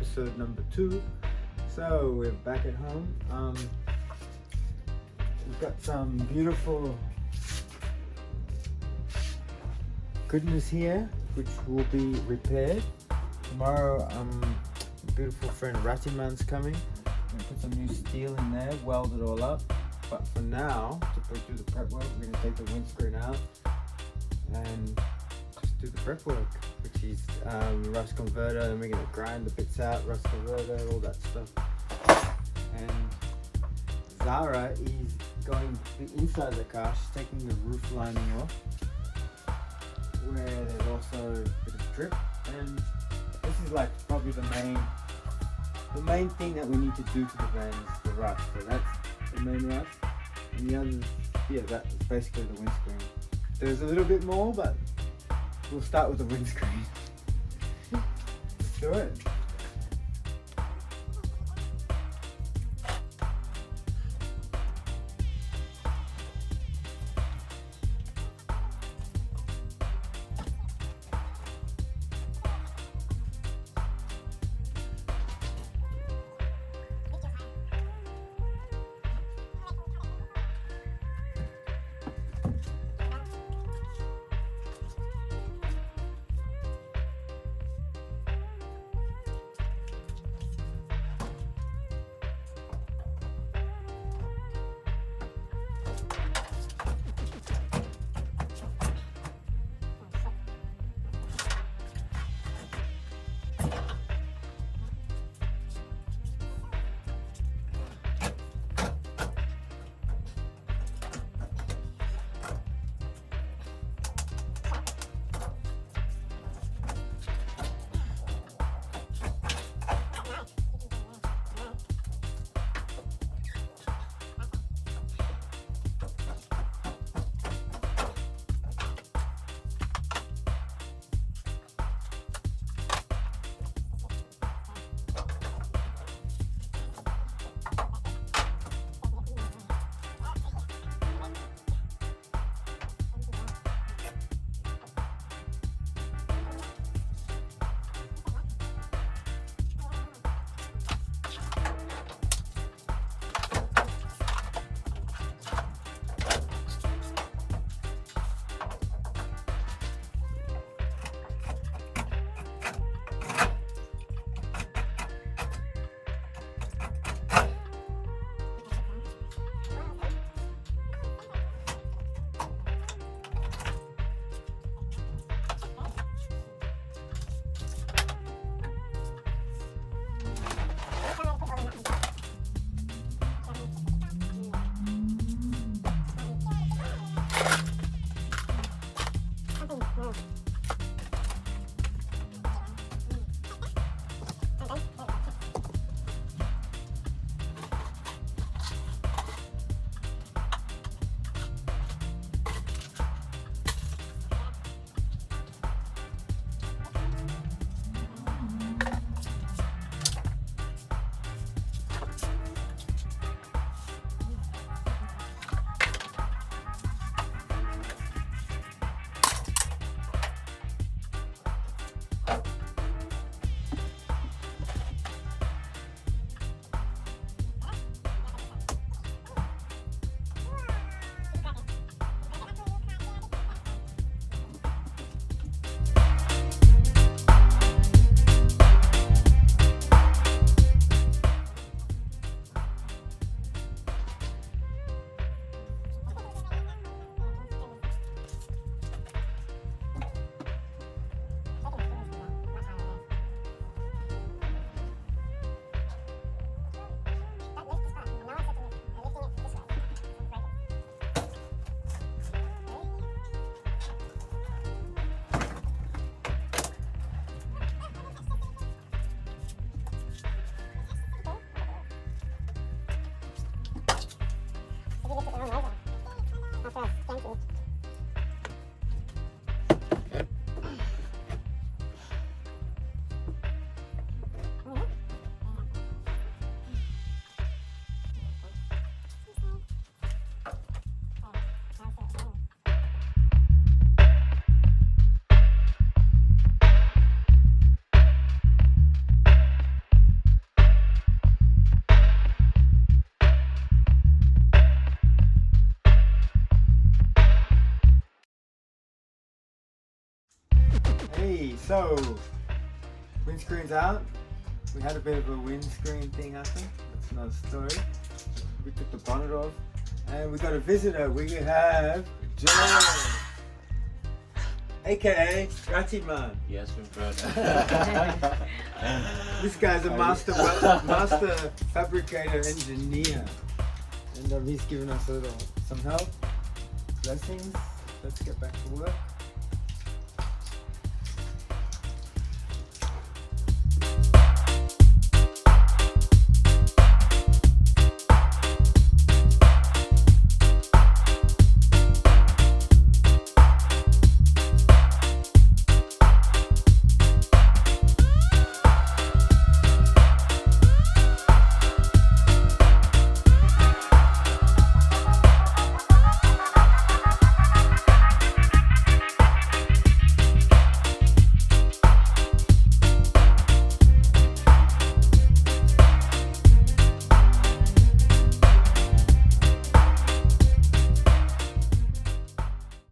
episode number 2. So we're back at home. We've got some beautiful goodness here, which will be repaired. Tomorrow, beautiful friend Ratty Man's coming. We're gonna put some new steel in there, weld it all up. But for now, to do the prep work, we're gonna take the windscreen out and just do the prep work, which is rust converter, and we're gonna grind the bits out, rust converter, all that stuff. And Zara is going to the inside of the car. She's taking the roof lining off, where there's also a bit of drip, and this is like probably the main thing that we need to do to the van is the rust. So that's the main rust, and the other, yeah, that's basically the windscreen. There's a little bit more, but we'll start with the windscreen. Let's do it. So, windscreen's out. We had a bit of a windscreen thing happen. That's another story. We took the bonnet off, and we got a visitor. We have Joe, aka Ratty Man. Yes, my brother. This guy's a master fabricator engineer, and he's giving us some help. Blessings. Let's get back to work.